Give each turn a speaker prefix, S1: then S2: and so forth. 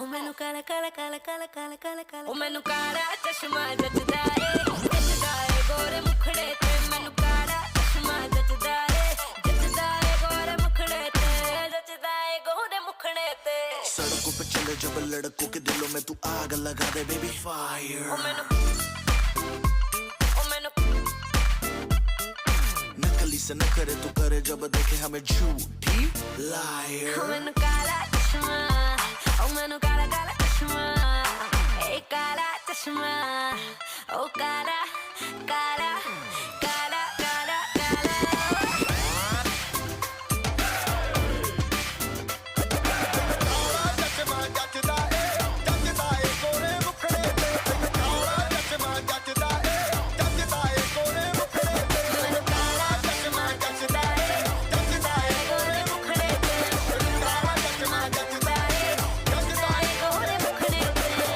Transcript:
S1: ਉਹ ਮੈਨੂੰ ਕਾਲਾ ਕਾਲਾ ਕਾਲਾ ਕਾਲਾ ਕਾਲਾ ਕਾਲਾ ਕਾਲਾ, ਉਹ ਮੈਨੂੰ ਕਾਲਾ ਚਸ਼ਮਾ ਜੱਜਦਾ ਏ ਗੋਰੇ ਮੁਖੜੇ ਤੇ, ਮੈਨੂੰ ਕਾਲਾ ਚਸ਼ਮਾ ਜੱਜਦਾ ਏ ਗੋਰੇ ਮੁਖੜੇ ਤੇ, ਜੱਜਦਾ ਏ ਗੋਰੇ मुखड़े ते।
S2: सड़कों पे चले जब लड़कों के दिलों में तू आग लगा दे बेबी फायर। नकली से न करे तू करे जब देखे हमें झूठी लायर।
S1: मैनू काला चश्मा, ओ मैनू काला काला चश्मा, ए काला चश्मा, ओ काला काला